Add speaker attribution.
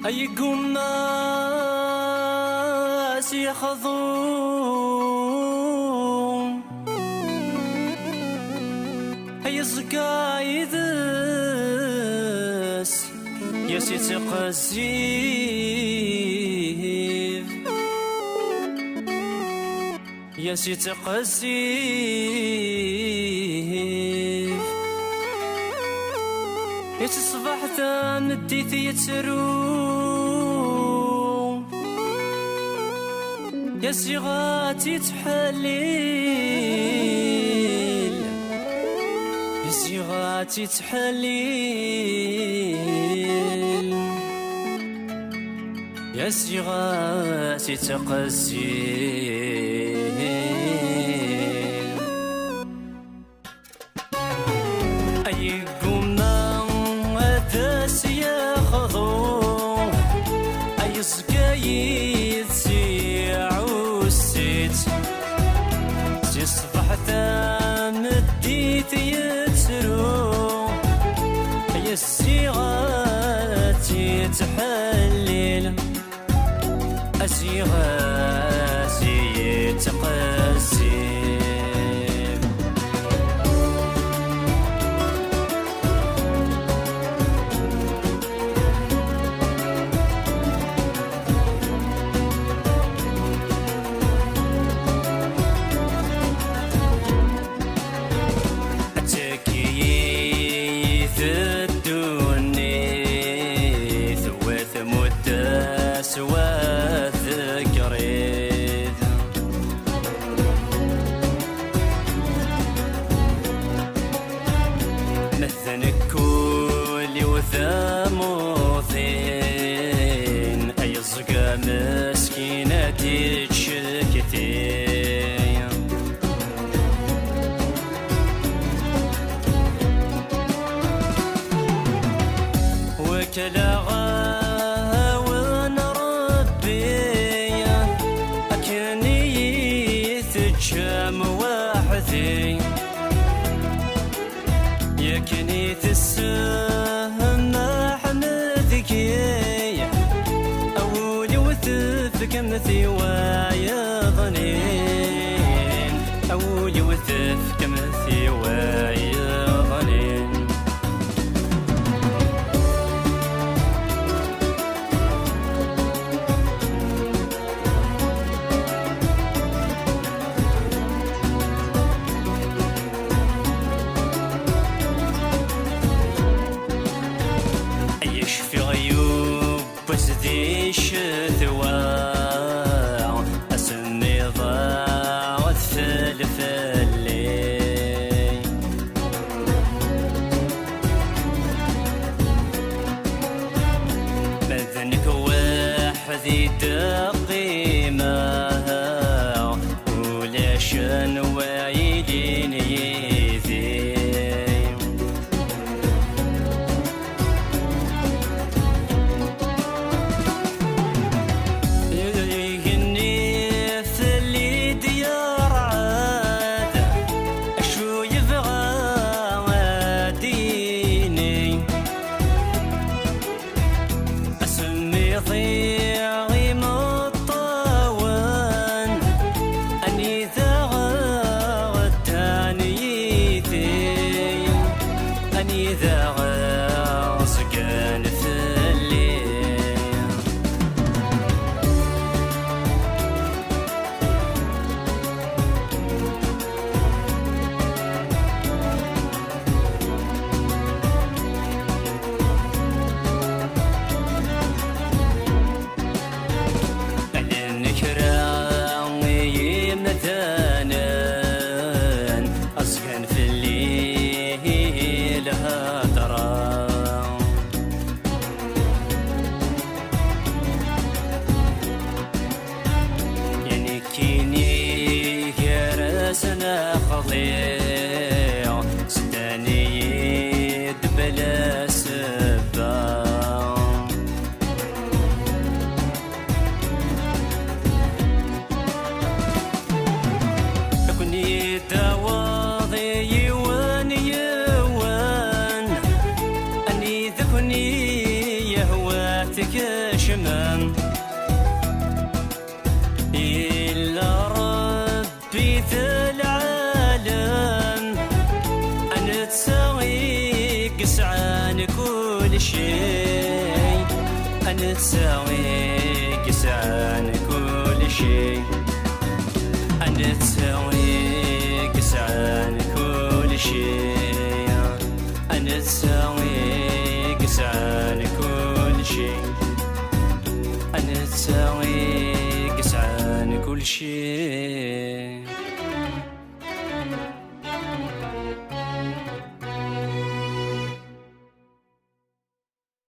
Speaker 1: هيقوم ناس يخضون هيزقا يدس يسيتقزيف يسيتقزيف يتصبح تمديث يتسرو يا صيغاتي تحليل يا صيغاتي تحليل يا صيغاتي تقزيل سكايد سيعوسيت تصبح تمديت يتسرو يا الصيغات يتحلل الصيغات يتقسم وذكريت مثل كل وثاموثين أي صقا مسكينة تشكتين وكلا يا كنيت السهم حمدك يا أولي وثفك مثي ويا ظنين أولي وثفك مثي ويا ظنين بس ذي الشثوى أسمي ضاعت فلفلي بذنك وحدي دقيمة ولاشن وعيدين يذي ضيعي مطاون أني ذا غدانيتي أني ذا غصقان في الليل مثلا أسكن في الليل هدرا تساوي قسعان كل شيء، أنا تساوي قسعان كل شيء، أنا تساوي قسعان كل شيء، أنا تساوي قسعان كل شيء، أنا تساوي قسعان كل شيء.